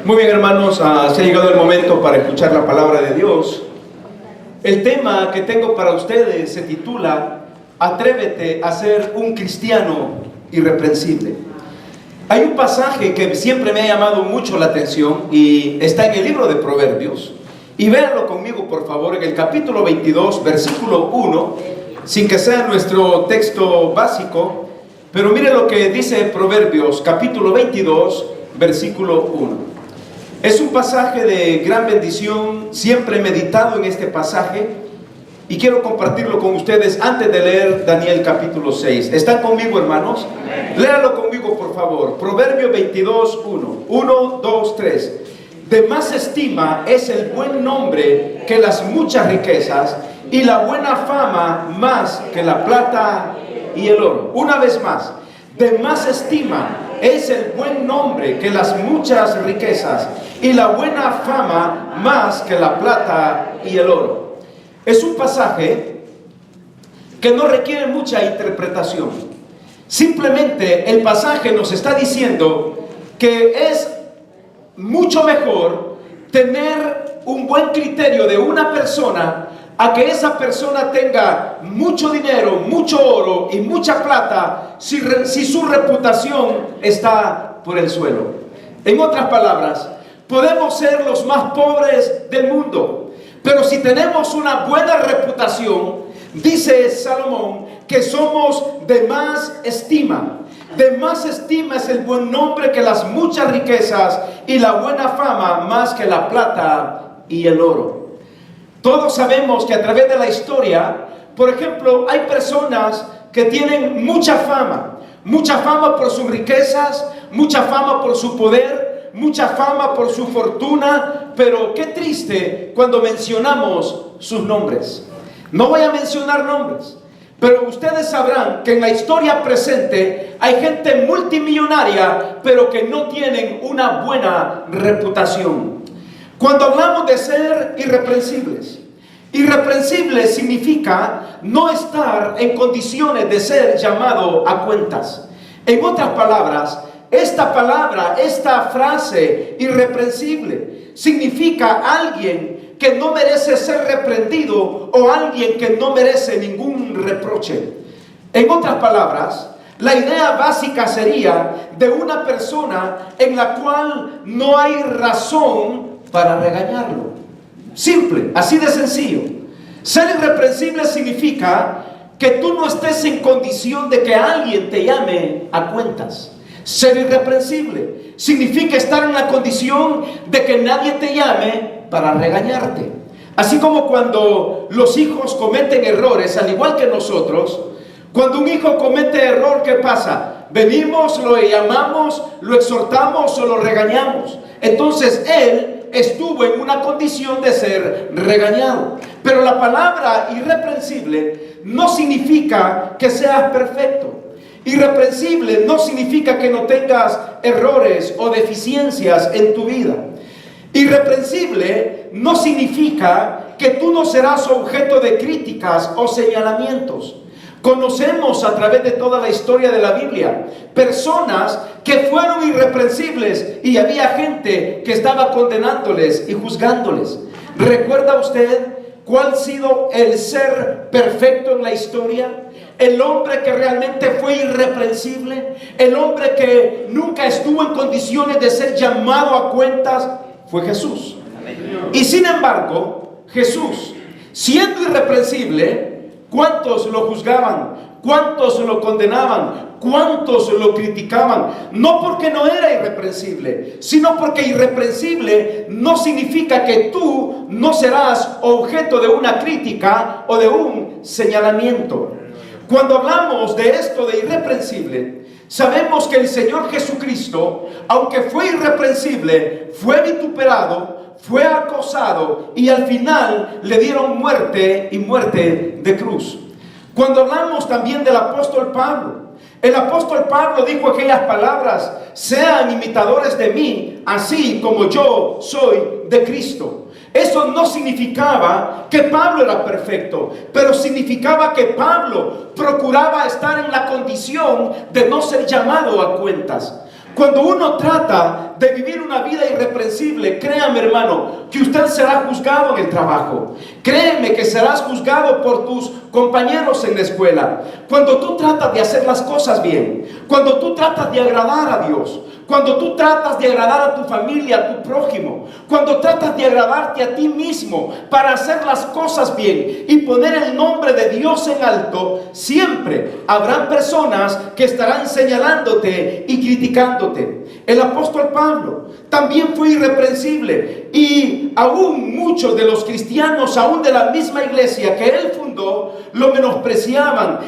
Muy bien, hermanos, se ha llegado el momento para escuchar la palabra de Dios. El tema que tengo para ustedes se titula Atrévete a ser un cristiano irreprensible. Hay un pasaje que siempre me ha llamado mucho la atención y está en el libro de Proverbios. Y véanlo conmigo, por favor, en el capítulo 22, versículo 1, sin que sea nuestro texto básico, pero mire lo que dice Proverbios, capítulo 22, versículo 1. Es un pasaje de gran bendición, siempre he meditado en este pasaje y quiero compartirlo con ustedes antes de leer Daniel capítulo 6. ¿Están conmigo, hermanos? Léanlo conmigo, por favor. Proverbios 22, 1. 1, 2, 3. De más estima es el buen nombre que las muchas riquezas, y la buena fama más que la plata y el oro. Una vez más, de más estima es el buen nombre que las muchas riquezas, y la buena fama más que la plata y el oro. Es un pasaje que no requiere mucha interpretación. Simplemente el pasaje nos está diciendo que es mucho mejor tener un buen criterio de una persona a que esa persona tenga mucho dinero, mucho oro y mucha plata si su reputación está por el suelo. En otras palabras, podemos ser los más pobres del mundo, pero si tenemos una buena reputación, dice Salomón que somos de más estima. De más estima es el buen nombre que las muchas riquezas, y la buena fama más que la plata y el oro. Todos sabemos que a través de la historia, por ejemplo, hay personas que tienen mucha fama por sus riquezas, mucha fama por su poder, mucha fama por su fortuna, pero qué triste cuando mencionamos sus nombres. No voy a mencionar nombres, pero ustedes sabrán que en la historia presente hay gente multimillonaria, pero que no tienen una buena reputación. Cuando hablamos de ser irreprensibles, irreprensible significa no estar en condiciones de ser llamado a cuentas. En otras palabras, esta frase irreprensible significa alguien que no merece ser reprendido o alguien que no merece ningún reproche. En otras palabras, la idea básica sería de una persona en la cual no hay razón para regañarlo. Simple, así de sencillo. Ser irreprensible significa que tú no estés en condición de que alguien te llame a cuentas. Ser irreprensible significa estar en la condición de que nadie te llame para regañarte. Así como cuando los hijos cometen errores, al igual que nosotros, cuando un hijo comete error, ¿qué pasa? Venimos, lo llamamos, lo exhortamos o lo regañamos. Entonces él estuvo en una condición de ser regañado. Pero la palabra irreprensible no significa que seas perfecto. Irreprensible no significa que no tengas errores o deficiencias en tu vida. Irreprensible no significa que tú no serás objeto de críticas o señalamientos. Conocemos a través de toda la historia de la Biblia personas que fueron irreprensibles y había gente que estaba condenándoles y juzgándoles. ¿Recuerda usted cuál ha sido el ser perfecto en la historia? El hombre que realmente fue irreprensible, el hombre que nunca estuvo en condiciones de ser llamado a cuentas, fue Jesús. Y sin embargo, Jesús, siendo irreprensible, ¿cuántos lo juzgaban? ¿Cuántos lo condenaban? ¿Cuántos lo criticaban? No porque no era irreprensible, sino porque irreprensible no significa que tú no serás objeto de una crítica o de un señalamiento. Cuando hablamos de esto de irreprensible, sabemos que el Señor Jesucristo, aunque fue irreprensible, fue vituperado, fue acosado y al final le dieron muerte y muerte de cruz. Cuando hablamos también del apóstol Pablo, el apóstol Pablo dijo aquellas palabras: sean imitadores de mí, así como yo soy de Cristo. Eso no significaba que Pablo era perfecto, pero significaba que Pablo procuraba estar en la condición de no ser llamado a cuentas. Cuando uno trata de vivir una vida irreprensible, créame hermano, que usted será juzgado en el trabajo. Créeme que serás juzgado por tus compañeros en la escuela. Cuando tú tratas de hacer las cosas bien, cuando tú tratas de agradar a Dios, cuando tú tratas de agradar a tu familia, a tu prójimo, cuando tratas de agradarte a ti mismo para hacer las cosas bien y poner el nombre de Dios en alto, siempre habrán personas que estarán señalándote y criticándote. El apóstol Pablo también fue irreprensible, y aún muchos de los cristianos, aún de la misma iglesia que él fundó, lo menospreciaban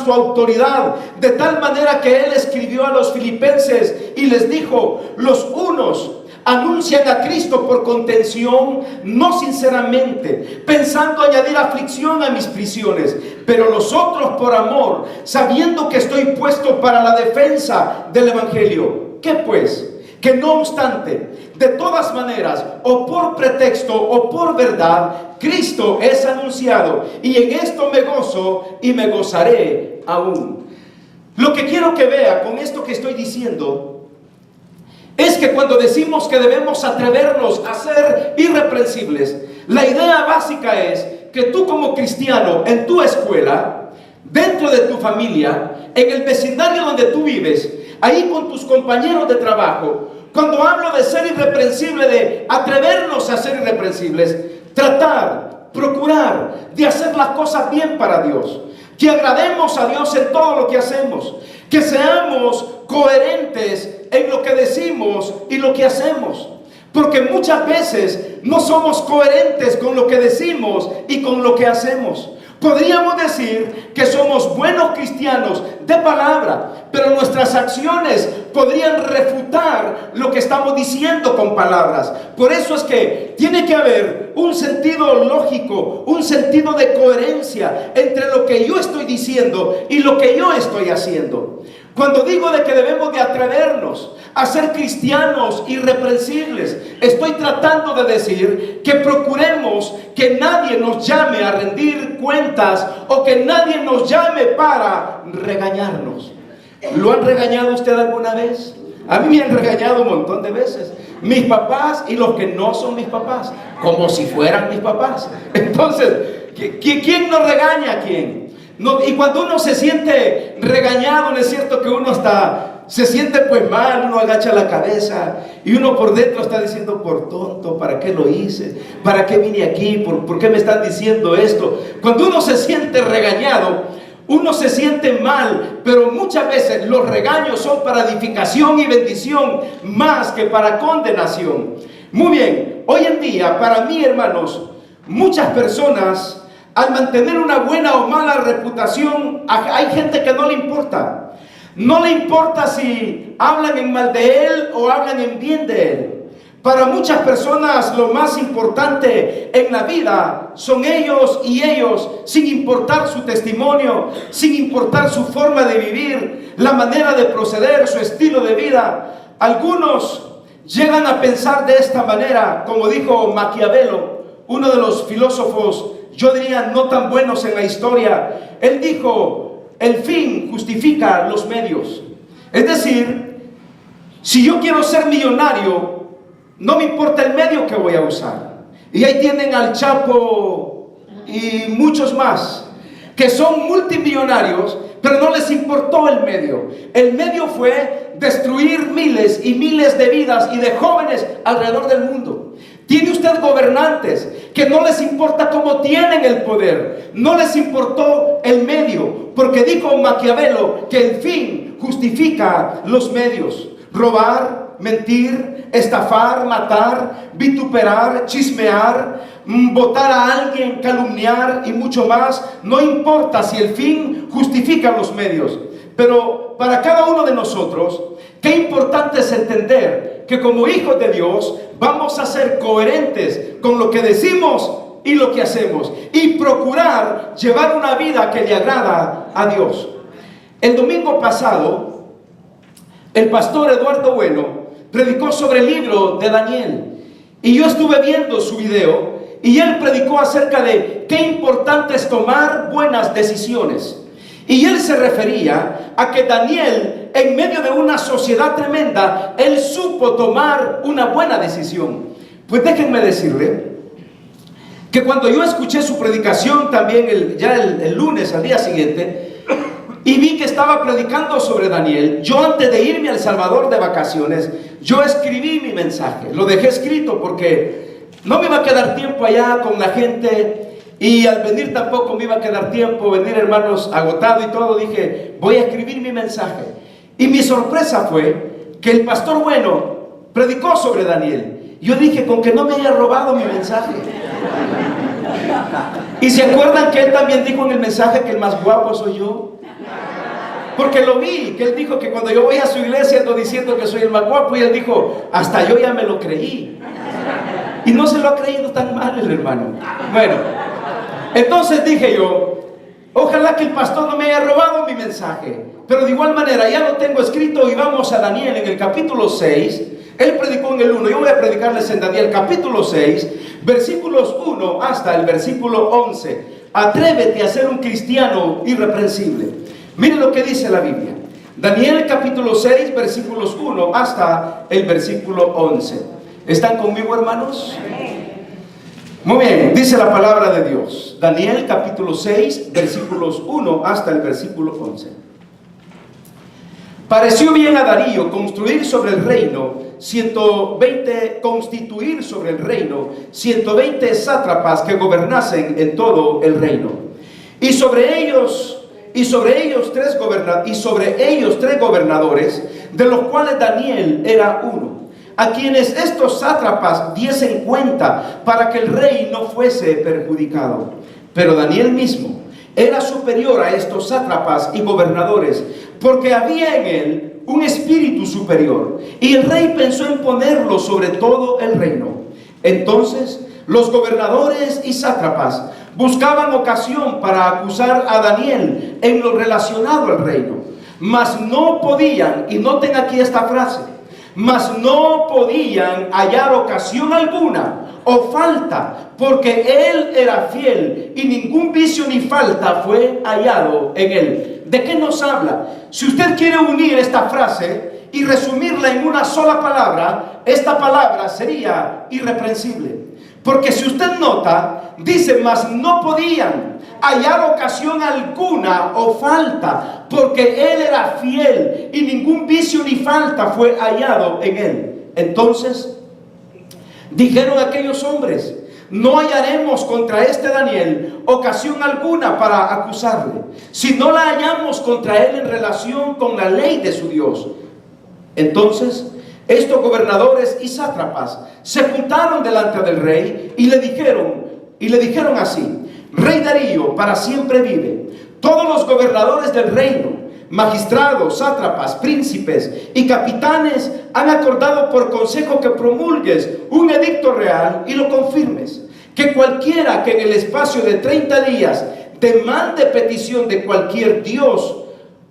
su autoridad, de tal manera que él escribió a los filipenses y les dijo: los unos anuncian a Cristo por contención, no sinceramente, pensando añadir aflicción a mis prisiones, pero los otros por amor, sabiendo que estoy puesto para la defensa del evangelio. ¿Qué pues? Que no obstante, de todas maneras, o por pretexto o por verdad, Cristo es anunciado, y en esto me gozo y me gozaré aún. Lo que quiero que vea con esto que estoy diciendo es que cuando decimos que debemos atrevernos a ser irreprensibles, la idea básica es que tú como cristiano, en tu escuela, dentro de tu familia, en el vecindario donde tú vives, ahí con tus compañeros de trabajo, cuando hablo de ser irreprensible, de atrevernos a ser irreprensibles, tratar, procurar de hacer las cosas bien para Dios, que agrademos a Dios en todo lo que hacemos, que seamos coherentes en lo que decimos y lo que hacemos, porque muchas veces no somos coherentes con lo que decimos y con lo que hacemos. Podríamos decir que somos buenos cristianos de palabra, pero nuestras acciones podrían refutar lo que estamos diciendo con palabras. Por eso es que tiene que haber un sentido lógico, un sentido de coherencia entre lo que yo estoy diciendo y lo que yo estoy haciendo. Cuando digo de que debemos de atrevernos a ser cristianos irreprensibles, estoy tratando de decir que procuremos que nadie nos llame a rendir cuentas o que nadie nos llame para regañarnos. ¿Lo han regañado usted alguna vez? A mí me han regañado un montón de veces. Mis papás y los que no son mis papás, como si fueran mis papás. Entonces, ¿quién nos regaña a quién? No, y cuando uno se siente regañado, no es cierto que uno hasta se siente pues mal, uno agacha la cabeza y uno por dentro está diciendo: por tonto, ¿para qué lo hice? ¿Para qué vine aquí? ¿Por qué me están diciendo esto? Cuando uno se siente regañado, uno se siente mal, pero muchas veces los regaños son para edificación y bendición más que para condenación. Muy bien, hoy en día, para mí, hermanos, muchas personas, al mantener una buena o mala reputación, hay gente que no le importa. No le importa si hablan en mal de él o hablan en bien de él. Para muchas personas lo más importante en la vida son ellos y ellos, sin importar su testimonio, sin importar su forma de vivir, la manera de proceder, su estilo de vida. Algunos llegan a pensar de esta manera, como dijo Maquiavelo, uno de los filósofos, yo diría, no tan buenos en la historia. Él dijo: el fin justifica los medios. Es decir, si yo quiero ser millonario, no me importa el medio que voy a usar. Y ahí tienen al Chapo y muchos más que son multimillonarios, pero no les importó el medio. El medio fue destruir miles y miles de vidas y de jóvenes alrededor del mundo. Tiene usted gobernantes que no les importa cómo tienen el poder, no les importó el medio, porque dijo Maquiavelo que el fin justifica los medios. Robar, mentir, estafar, matar, vituperar, chismear, votar a alguien, calumniar y mucho más. No importa si el fin justifica los medios. Pero para cada uno de nosotros, qué importante es entender que como hijos de Dios vamos a ser coherentes con lo que decimos y lo que hacemos, y procurar llevar una vida que le agrada a Dios. El domingo pasado, el pastor Eduardo Bueno predicó sobre el libro de Daniel, y yo estuve viendo su video, y él predicó acerca de qué importante es tomar buenas decisiones. Y él se refería a que Daniel en medio de una sociedad tremenda, él supo tomar una buena decisión. Pues déjenme decirle que cuando yo escuché su predicación también el lunes, al día siguiente, y vi que estaba predicando sobre Daniel, yo antes de irme a El Salvador de vacaciones, yo escribí mi mensaje. Lo dejé escrito porque no me iba a quedar tiempo allá con la gente, y al venir tampoco me iba a quedar tiempo, venir, hermanos, agotado y todo. Dije, voy a escribir mi mensaje. Y mi sorpresa fue que el pastor Bueno predicó sobre Daniel. Yo dije, con que no me haya robado mi mensaje. Y se acuerdan que él también dijo en el mensaje que el más guapo soy yo. Porque lo vi, que él dijo que cuando yo voy a su iglesia ando diciendo que soy el más guapo, y él dijo, hasta yo ya me lo creí. Y no se lo ha creído tan mal el hermano. Bueno, entonces dije yo, ojalá que el pastor no me haya robado mi mensaje. Pero de igual manera ya lo tengo escrito, y vamos a Daniel en el capítulo 6. Él predicó en el 1, yo voy a predicarles en Daniel capítulo 6, versículos 1 hasta el versículo 11. Atrévete a ser un cristiano irreprensible. Miren lo que dice la Biblia. Daniel capítulo 6, versículos 1 hasta el versículo 11. ¿Están conmigo, hermanos? Muy bien, dice la palabra de Dios. Daniel capítulo 6, versículos 1 hasta el versículo 11. Pareció bien a Darío constituir sobre el reino 120 sátrapas que gobernasen en todo el reino. Y sobre ellos tres gobernadores, de los cuales Daniel era uno, a quienes estos sátrapas diesen cuenta para que el rey no fuese perjudicado. Pero Daniel mismo era superior a estos sátrapas y gobernadores, porque había en él un espíritu superior, y el rey pensó en ponerlo sobre todo el reino. Entonces los gobernadores y sátrapas buscaban ocasión para acusar a Daniel en lo relacionado al reino, mas no podían, y noten aquí esta frase, mas no podían hallar ocasión alguna o falta, porque él era fiel y ningún vicio ni falta fue hallado en él. ¿De qué nos habla? Si usted quiere unir esta frase y resumirla en una sola palabra, esta palabra sería irreprensible. Porque si usted nota, dice, mas no podían hallar ocasión alguna o falta, porque él era fiel y ningún vicio ni falta fue hallado en él. Entonces dijeron aquellos hombres, no hallaremos contra este Daniel ocasión alguna para acusarle, si no la hallamos contra él en relación con la ley de su Dios. Entonces estos gobernadores y sátrapas se juntaron delante del rey y le dijeron así: Rey Darío, para siempre vive. Todos los gobernadores del reino, magistrados, sátrapas, príncipes y capitanes han acordado por consejo que promulgues un edicto real y lo confirmes, que cualquiera que en el espacio de 30 días demande petición de cualquier dios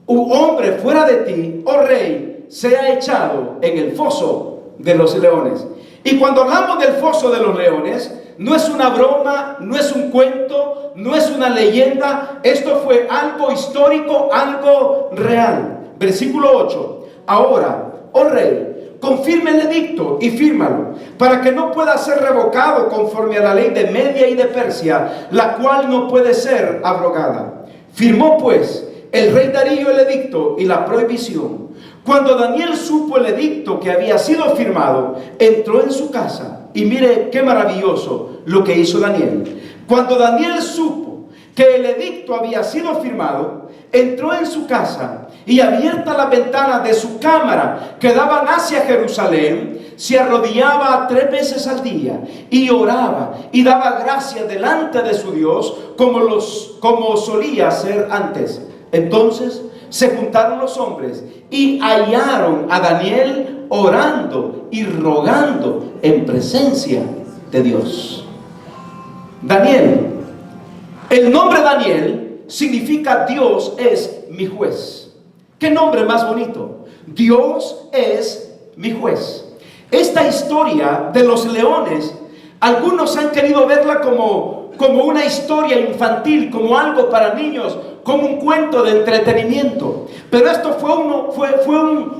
u hombre fuera de ti, oh rey, sea echado en el foso de los leones. Y cuando hablamos del foso de los leones, no es una broma, no es un cuento, no es una leyenda. Esto fue algo histórico, algo real. Versículo 8. Ahora, oh rey, confirme el edicto y fírmalo, para que no pueda ser revocado conforme a la ley de Media y de Persia, la cual no puede ser abrogada. Firmó pues el rey Darío el edicto y la prohibición. Cuando Daniel supo el edicto que había sido firmado, entró en su casa. Y mire qué maravilloso lo que hizo Daniel. Cuando Daniel supo que el edicto había sido firmado, entró en su casa, y abierta la ventana de su cámara que daban hacia Jerusalén, se arrodillaba 3 veces al día y oraba y daba gracias delante de su Dios como solía hacer antes. Entonces se juntaron los hombres y hallaron a Daniel orando y rogando en presencia de Dios. Daniel, el nombre Daniel significa Dios es mi juez. ¿Qué nombre más bonito? Dios es mi juez. Esta historia de los leones, algunos han querido verla como una historia infantil, como algo para niños, como un cuento de entretenimiento. Pero esto fue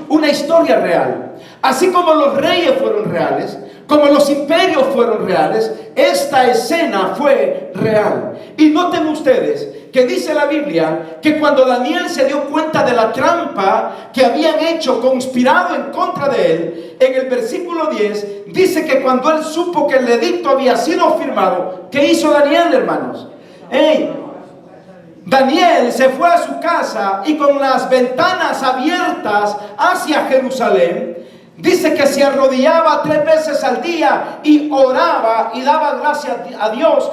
una historia real. Así como los reyes fueron reales, como los imperios fueron reales, esta escena fue real. Y noten ustedes que dice la Biblia que cuando Daniel se dio cuenta de la trampa que habían hecho, conspirado en contra de él, en el versículo 10, dice que cuando él supo que el edicto había sido firmado, ¿qué hizo Daniel, hermanos? Daniel se fue a su casa y con las ventanas abiertas hacia Jerusalén, dice que se arrodillaba 3 veces al día y oraba y daba gracias a Dios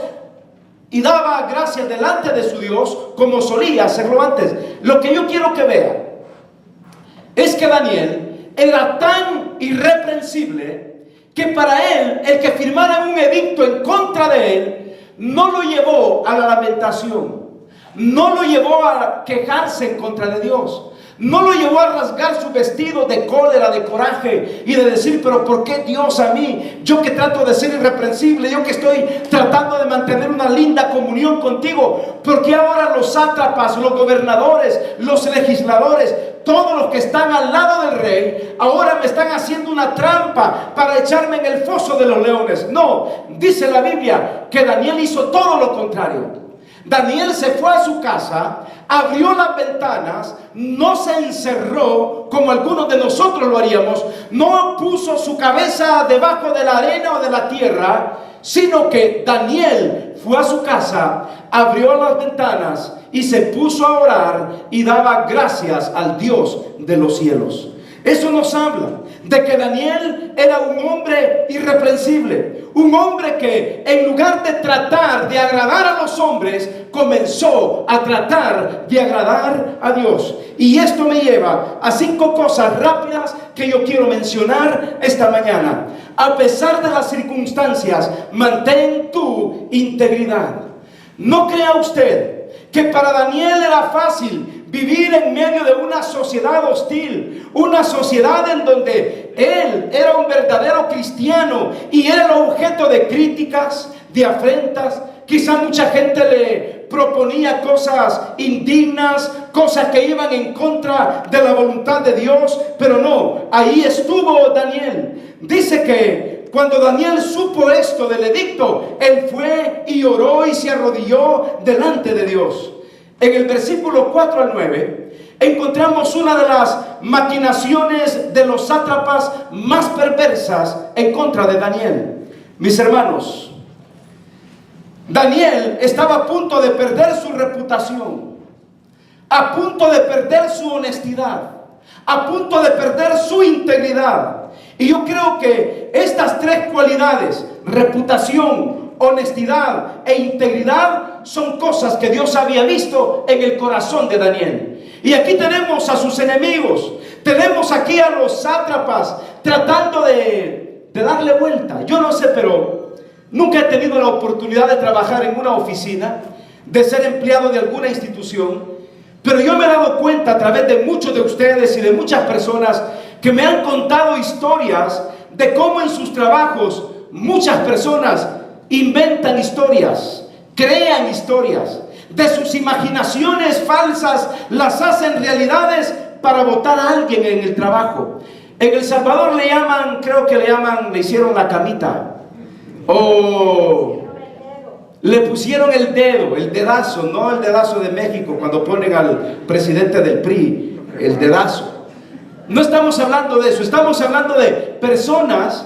y daba gracias delante de su Dios como solía hacerlo antes. Lo que yo quiero que vean es que Daniel era tan irreprensible que para él el que firmara un edicto en contra de él no lo llevó a la lamentación, no lo llevó a quejarse en contra de Dios, no lo llevó a rasgar su vestido de cólera, de coraje y de decir, pero ¿por qué Dios a mí? Yo que trato de ser irreprensible, yo que estoy tratando de mantener una linda comunión contigo, ¿por qué ahora los sátrapas, los gobernadores, los legisladores, todos los que están al lado del rey, ahora me están haciendo una trampa para echarme en el foso de los leones? No, dice la Biblia que Daniel hizo todo lo contrario. Daniel se fue a su casa, abrió las ventanas, no se encerró como algunos de nosotros lo haríamos, no puso su cabeza debajo de la arena o de la tierra, sino que Daniel fue a su casa, abrió las ventanas y se puso a orar y daba gracias al Dios de los cielos. Eso nos habla de que Daniel era un hombre irreprensible, un hombre que en lugar de tratar de agradar a los hombres, comenzó a tratar de agradar a Dios. Y esto me lleva a 5 cosas rápidas que yo quiero mencionar esta mañana. A pesar de las circunstancias, mantén tu integridad. No crea usted que para Daniel era fácil vivir en medio de una sociedad hostil, una sociedad en donde él era un verdadero cristiano y era el objeto de críticas, de afrentas. Quizá mucha gente le proponía cosas indignas, cosas que iban en contra de la voluntad de Dios, pero no, ahí estuvo Daniel. Dice que cuando Daniel supo esto del edicto, él fue y oró y se arrodilló delante de Dios. En el versículo 4 al 9 encontramos una de las maquinaciones de los sátrapas más perversas en contra de Daniel. Mis hermanos, Daniel estaba a punto de perder su reputación, a punto de perder su honestidad, a punto de perder su integridad. Y yo creo que estas 3 cualidades, reputación, honestidad e integridad, son cosas que Dios había visto en el corazón de Daniel. Y aquí tenemos a sus enemigos, tenemos aquí a los sátrapas tratando de darle vuelta. Yo no sé, pero nunca he tenido la oportunidad de trabajar en una oficina, de ser empleado de alguna institución, pero yo me he dado cuenta a través de muchos de ustedes y de muchas personas que me han contado historias de cómo en sus trabajos muchas personas inventan historias, crean historias, de sus imaginaciones falsas las hacen realidades para botar a alguien en el trabajo. En El Salvador le llaman, creo que le hicieron la camita, o le pusieron el dedo, el dedazo, no el dedazo de México cuando ponen al presidente del PRI, el dedazo. No estamos hablando de eso, estamos hablando de personas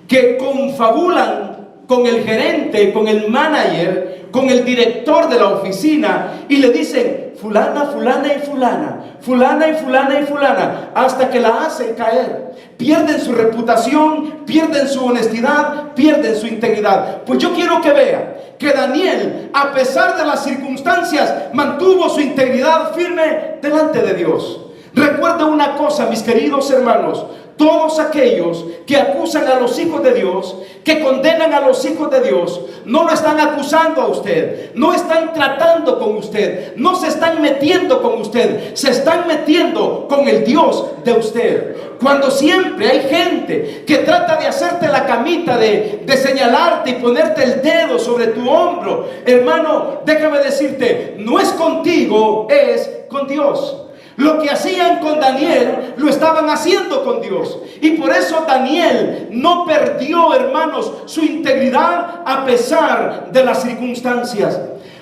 que confabulan con el gerente, con el manager, con el director de la oficina y le dicen fulana, fulana y fulana, fulana y fulana y fulana, hasta que la hacen caer. Pierden su reputación, pierden su honestidad, pierden su integridad. Pues yo quiero que vean que Daniel, a pesar de las circunstancias, mantuvo su integridad firme delante de Dios. Recuerda una cosa, mis queridos hermanos, todos aquellos que acusan a los hijos de Dios, que condenan a los hijos de Dios, no lo están acusando a usted, no están tratando con usted, no se están metiendo con usted, se están metiendo con el Dios de usted. Cuando siempre hay gente que trata de hacerte la camita, de señalarte y ponerte el dedo sobre tu hombro, hermano, déjame decirte, no es contigo, es con Dios. Lo que hacían con Daniel, lo estaban haciendo con Dios. Y por eso Daniel no perdió, hermanos, su integridad a pesar de las circunstancias.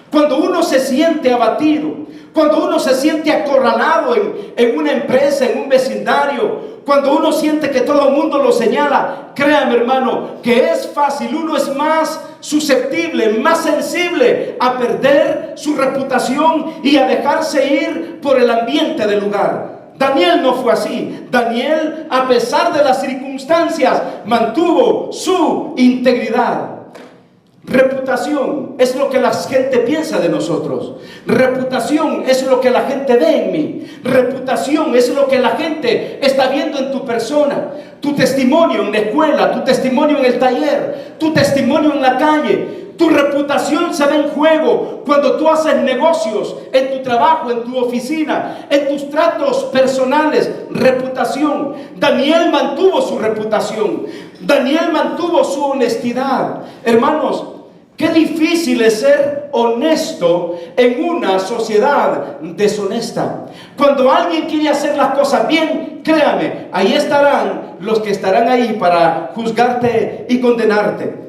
Cuando uno se siente abatido, cuando uno se siente acorralado en una empresa, en un vecindario, cuando uno siente que todo el mundo lo señala, créame, hermano, que es fácil, uno es más susceptible, más sensible a perder su reputación y a dejarse ir por el ambiente del lugar. Daniel no fue así. Daniel, a pesar de las circunstancias, mantuvo su integridad. Reputación es lo que la gente piensa de nosotros. Reputación es lo que la gente ve en mí. Reputación es lo que la gente está viendo en tu persona. Tu testimonio en la escuela, tu testimonio en el taller, tu testimonio en la calle. Tu reputación se ve en juego cuando tú haces negocios en tu trabajo, en tu oficina, en tus tratos personales. Reputación. Daniel mantuvo su reputación. Daniel mantuvo su honestidad. Hermanos, qué difícil es ser honesto en una sociedad deshonesta. Cuando alguien quiere hacer las cosas bien, créame, ahí estarán los que estarán ahí para juzgarte y condenarte.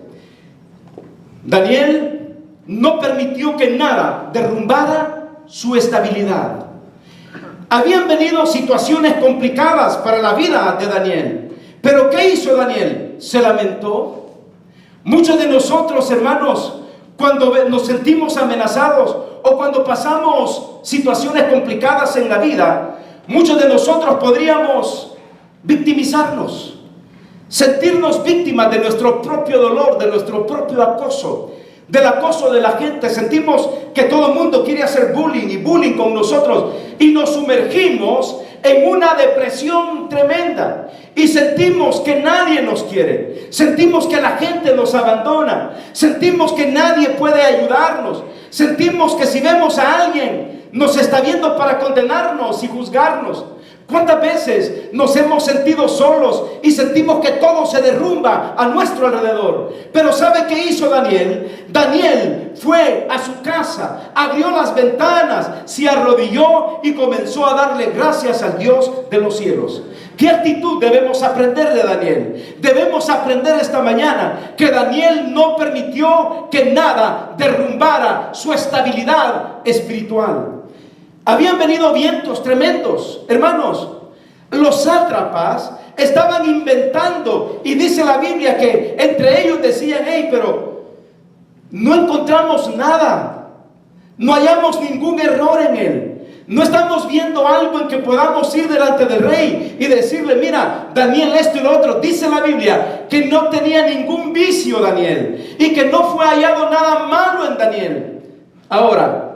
Daniel no permitió que nada derrumbara su estabilidad. Habían venido situaciones complicadas para la vida de Daniel. Pero ¿qué hizo Daniel? Se lamentó. Muchos de nosotros, hermanos, cuando nos sentimos amenazados o cuando pasamos situaciones complicadas en la vida, muchos de nosotros podríamos victimizarnos, sentirnos víctimas de nuestro propio dolor, de nuestro propio acoso, del acoso de la gente. Sentimos que todo el mundo quiere hacer bullying y bullying con nosotros y nos sumergimos en una depresión tremenda y sentimos que nadie nos quiere, sentimos que la gente nos abandona, sentimos que nadie puede ayudarnos, sentimos que si vemos a alguien nos está viendo para condenarnos y juzgarnos. ¿Cuántas veces nos hemos sentido solos y sentimos que todo se derrumba a nuestro alrededor? Pero ¿sabe qué hizo Daniel? Daniel fue a su casa, abrió las ventanas, se arrodilló y comenzó a darle gracias al Dios de los cielos. ¿Qué actitud debemos aprender de Daniel? Debemos aprender esta mañana que Daniel no permitió que nada derrumbara su estabilidad espiritual. Habían venido vientos tremendos, hermanos. Los sátrapas estaban inventando y dice la Biblia que entre ellos decían: hey, pero no encontramos nada, no hallamos ningún error en él, no estamos viendo algo en que podamos ir delante del rey y decirle: mira, Daniel, esto y lo otro. Dice la Biblia que no tenía ningún vicio Daniel y que no fue hallado nada malo en Daniel. Ahora,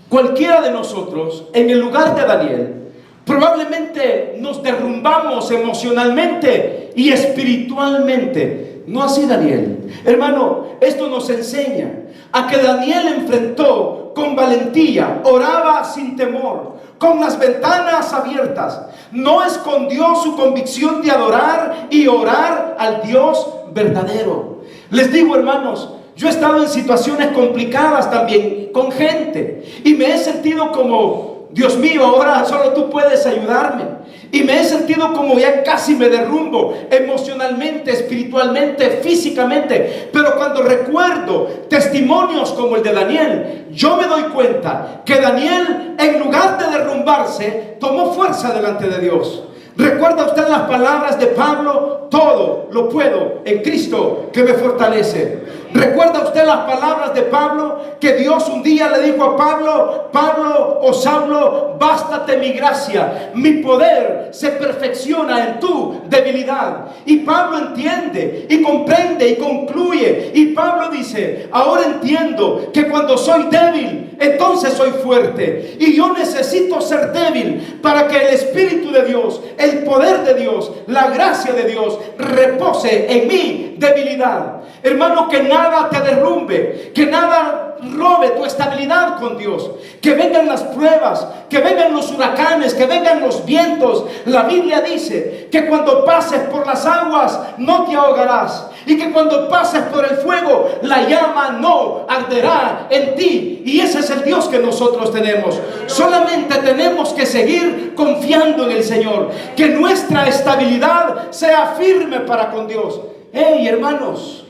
cualquiera de nosotros, en el lugar de Daniel, probablemente nos derrumbamos emocionalmente y espiritualmente. No así Daniel. Hermano, esto nos enseña a que Daniel enfrentó con valentía, oraba sin temor, con las ventanas abiertas. No escondió su convicción de adorar y orar al Dios verdadero. Les digo, hermanos, yo he estado en situaciones complicadas también con gente y me he sentido como: Dios mío, ahora solo tú puedes ayudarme. Y me he sentido como ya casi me derrumbo emocionalmente, espiritualmente, físicamente. Pero cuando recuerdo testimonios como el de Daniel, yo me doy cuenta que Daniel, en lugar de derrumbarse, tomó fuerza delante de Dios. ¿Recuerda usted las palabras de Pablo? Todo lo puedo en Cristo que me fortalece. ¿Recuerda usted las palabras de Pablo? Que Dios un día le dijo a Pablo: Pablo o Saulo, bástate mi gracia, mi poder se perfecciona en tu debilidad. Y Pablo entiende y comprende y concluye, y Pablo dice: ahora entiendo que cuando soy débil, entonces soy fuerte, y yo necesito ser débil para que el Espíritu de Dios, el poder de Dios, la gracia de Dios repose en mi debilidad. Hermano, que nada te derrumbe, que nada robe tu estabilidad con Dios. Que vengan las pruebas, que vengan los huracanes, que vengan los vientos. La Biblia dice que cuando pases por las aguas no te ahogarás, y que cuando pases por el fuego la llama no arderá en ti. Y ese es el Dios que nosotros tenemos. Solamente tenemos que seguir confiando en el Señor, que nuestra estabilidad sea firme para con Dios. Hey, hermanos,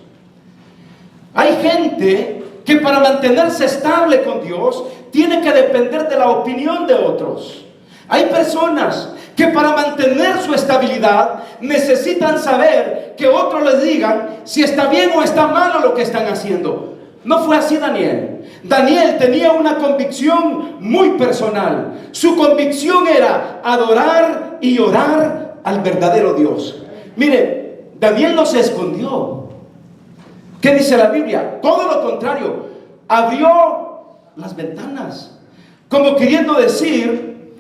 hay gente que para mantenerse estable con Dios tiene que depender de la opinión de otros. Hay personas que para mantener su estabilidad necesitan saber que otros les digan si está bien o está malo lo que están haciendo. No fue así Daniel. Daniel tenía una convicción muy personal. Su convicción era adorar y orar al verdadero Dios. Mire, Daniel no se escondió. ¿Qué dice la Biblia? Todo lo contrario, abrió las ventanas, como queriendo decir: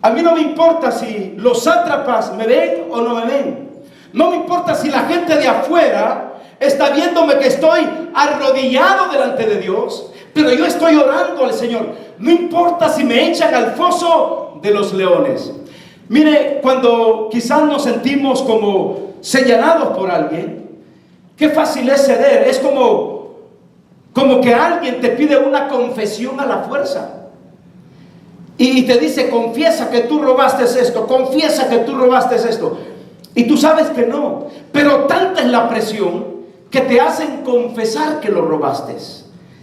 a mí no me importa si los sátrapas me ven o no me ven. No me importa si la gente de afuera está viéndome que estoy arrodillado delante de Dios, pero yo estoy orando al Señor. No importa si me echan al foso de los leones. Mire, cuando quizás nos sentimos como señalados por alguien, qué fácil es ceder. Es como que alguien te pide una confesión a la fuerza y te dice: confiesa que tú robaste esto, confiesa que tú robaste esto, y tú sabes que no, pero tanta es la presión que te hacen confesar que lo robaste.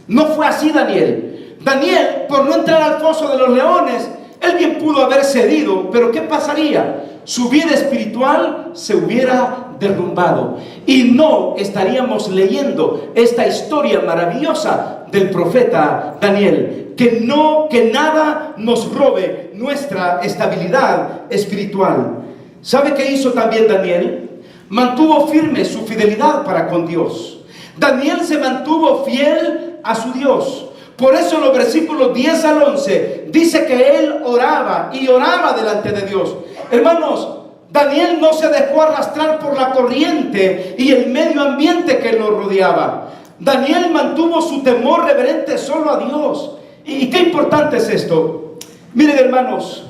No fue así Daniel. Daniel, por no entrar al foso de los leones, él bien pudo haber cedido, pero ¿qué pasaría? Su vida espiritual se hubiera derrumbado y no estaríamos leyendo esta historia maravillosa del profeta Daniel. Que nada nos robe nuestra estabilidad espiritual. ¿Sabe qué hizo también Daniel? Mantuvo firme su fidelidad para con Dios. Daniel se mantuvo fiel a su Dios. Por eso en los versículos 10 al 11 dice que él oraba y oraba delante de Dios. Hermanos, Daniel no se dejó arrastrar por la corriente y el medio ambiente que lo rodeaba. Daniel mantuvo su temor reverente solo a Dios. ¿Y qué importante es esto? Miren, hermanos,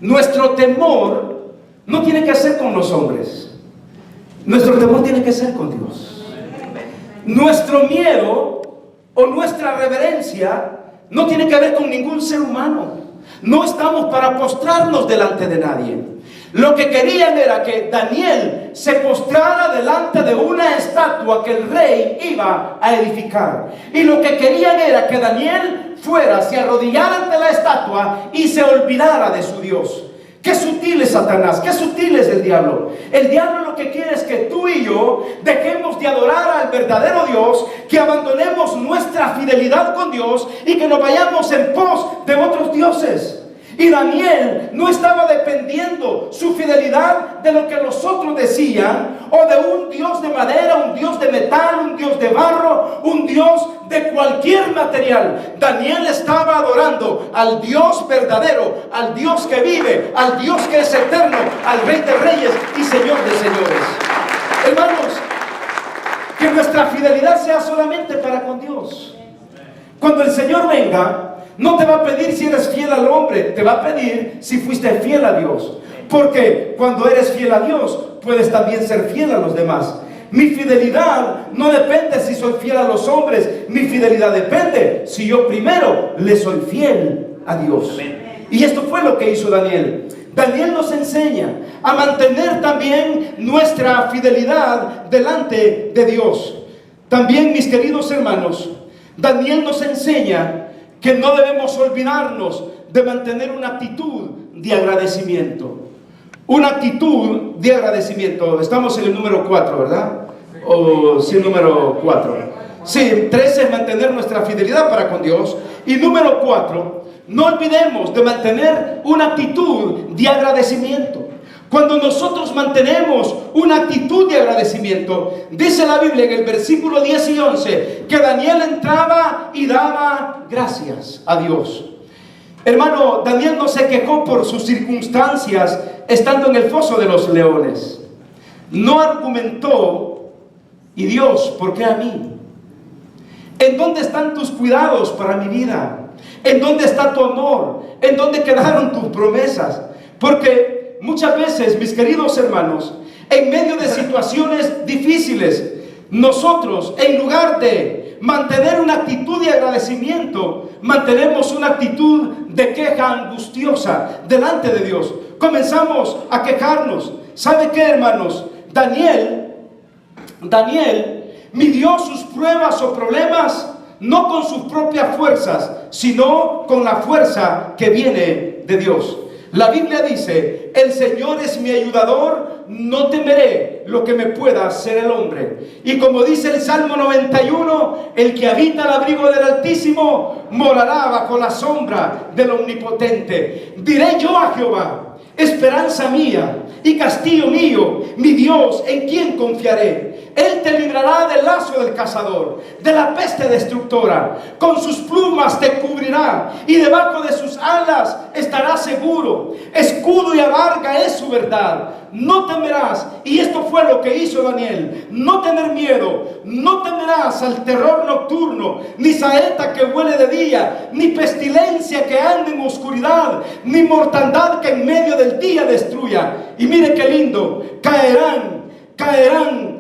nuestro temor no tiene que ser con los hombres. Nuestro temor tiene que ser con Dios. Nuestro miedo o nuestra reverencia no tiene que ver con ningún ser humano. No estamos para postrarnos delante de nadie. Lo que querían era que Daniel se postrara delante de una estatua que el rey iba a edificar. Y lo que querían era que Daniel fuera, se arrodillara ante la estatua y se olvidara de su Dios. Qué sutil es Satanás, qué sutil es el diablo. El diablo lo que quiere es que tú y yo dejemos de adorar al verdadero Dios, que abandonemos nuestra fidelidad con Dios y que nos vayamos en pos de otros dioses. Y Daniel no estaba dependiendo su fidelidad de lo que los otros decían, o de un Dios de madera, un Dios de metal, un Dios de barro, un Dios de cualquier material. Daniel estaba adorando al Dios verdadero, al Dios que vive, al Dios que es eterno, al Rey de Reyes y Señor de Señores. Hermanos, que nuestra fidelidad sea solamente para con Dios. Cuando el Señor venga, no te va a pedir si eres fiel al hombre, te va a pedir si fuiste fiel a Dios. Porque cuando eres fiel a Dios, puedes también ser fiel a los demás. Mi fidelidad no depende si soy fiel a los hombres. Mi fidelidad depende si yo primero le soy fiel a Dios. Y esto fue lo que hizo Daniel. Daniel nos enseña a mantener también nuestra fidelidad delante de Dios. También, mis queridos hermanos, Daniel nos enseña que no debemos olvidarnos de mantener una actitud de agradecimiento. Una actitud de agradecimiento. Estamos en el número 4, ¿verdad? O sí, número 4. Sí, 3 es mantener nuestra fidelidad para con Dios. Y número 4, no olvidemos de mantener una actitud de agradecimiento. Cuando nosotros mantenemos una actitud de agradecimiento, dice la Biblia en el versículo 10 y 11, que Daniel entraba y daba gracias a Dios. Hermano, Daniel no se quejó por sus circunstancias estando en el foso de los leones. No argumentó, ¿y Dios, por qué a mí? ¿En dónde están tus cuidados para mi vida? ¿En dónde está tu amor? ¿En dónde quedaron tus promesas? Porque muchas veces, mis queridos hermanos, en medio de situaciones difíciles, nosotros, en lugar de mantener una actitud de agradecimiento, mantenemos una actitud de queja angustiosa delante de Dios. Comenzamos a quejarnos. ¿Sabe qué, hermanos? Daniel midió sus pruebas o problemas no con sus propias fuerzas, sino con la fuerza que viene de Dios. La Biblia dice: el Señor es mi ayudador, no temeré lo que me pueda hacer el hombre. Y como dice el Salmo 91, el que habita al abrigo del Altísimo morará bajo la sombra del Omnipotente. Diré yo a Jehová: esperanza mía y castillo mío, mi Dios, ¿en quién confiaré? Él te librará del lazo del cazador, de la peste destructora. Con sus plumas te cubrirá y debajo de sus alas estarás seguro. Escudo y adarga es su verdad. No temerás. Y esto fue lo que hizo Daniel: no tener miedo. No temerás al terror nocturno, ni saeta que huele de día, ni pestilencia que ande en oscuridad, ni mortandad que en medio del día destruya. Y mire qué lindo: caerán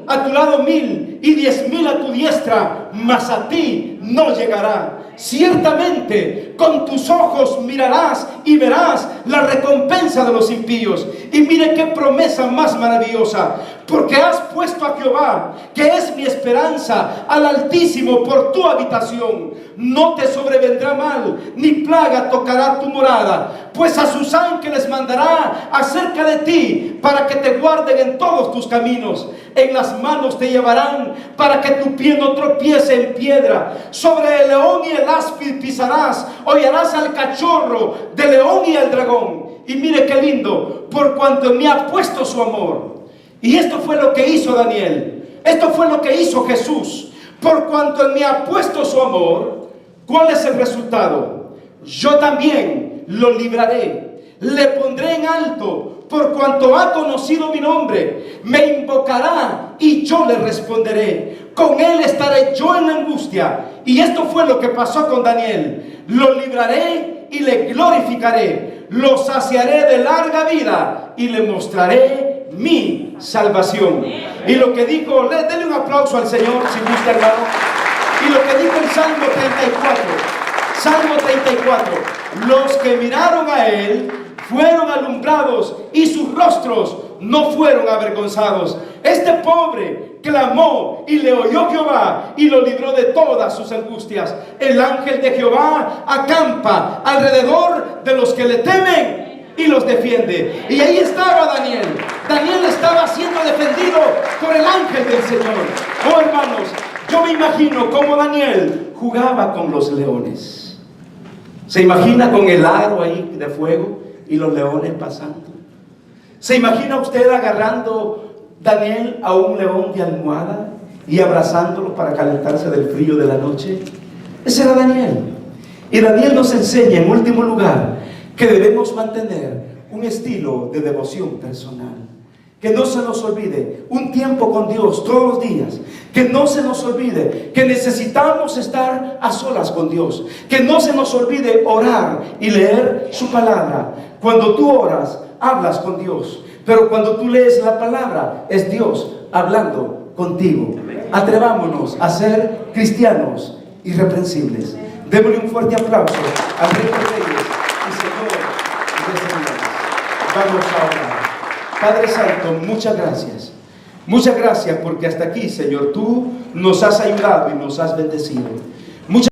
a tu lado 1000 y 10,000 a tu diestra, mas a ti no llegará. Ciertamente con tus ojos mirarás y verás la recompensa de los impíos. Y mire qué promesa más maravillosa: porque has puesto a Jehová, que es mi esperanza, al Altísimo por tu habitación. No te sobrevendrá mal, ni plaga tocará tu morada, pues a sus ángeles mandará acerca de ti, para que te guarden en todos tus caminos. En las manos te llevarán, para que tu pie no tropiece en piedra. Sobre el león y el áspid pisarás, hollarás al cachorro, del león y al dragón. Y mire qué lindo: por cuanto me ha puesto su amor. Y esto fue lo que hizo Daniel. Esto fue lo que hizo Jesús. Por cuanto me ha puesto su amor, ¿cuál es el resultado? Yo también lo libraré, le pondré en alto. Por cuanto ha conocido mi nombre, me invocará y yo le responderé. Con él estaré yo en la angustia. Y esto fue lo que pasó con Daniel: lo libraré y le glorificaré, lo saciaré de larga vida y le mostraré mi salvación. Y lo que dijo, denle un aplauso al Señor si gusta, hermano. Y lo que dijo el Salmo 34, los que miraron a él fueron alumbrados y sus rostros no fueron avergonzados. Este pobre clamó y le oyó Jehová y lo libró de todas sus angustias. El ángel de Jehová acampa alrededor de los que le temen y los defiende. Y ahí estaba Daniel. Daniel estaba siendo defendido por el ángel del Señor. Oh, hermanos, yo me imagino cómo Daniel jugaba con los leones. ¿Se imagina con el aro ahí de fuego y los leones pasando? ¿Se imagina usted agarrando Daniel a un león de almohada y abrazándolo para calentarse del frío de la noche? Ese era Daniel. Y Daniel nos enseña, en último lugar, que debemos mantener un estilo de devoción personal. Que no se nos olvide un tiempo con Dios todos los días. Que no se nos olvide que necesitamos estar a solas con Dios. Que no se nos olvide orar y leer su palabra. Cuando tú oras, hablas con Dios. Pero cuando tú lees la palabra, es Dios hablando contigo. Atrevámonos a ser cristianos irreprensibles. Démosle un fuerte aplauso al Rey de Reyes y Señor de señores. Vamos a orar. Padre Santo, muchas gracias. Muchas gracias porque hasta aquí, Señor, tú nos has ayudado y nos has bendecido.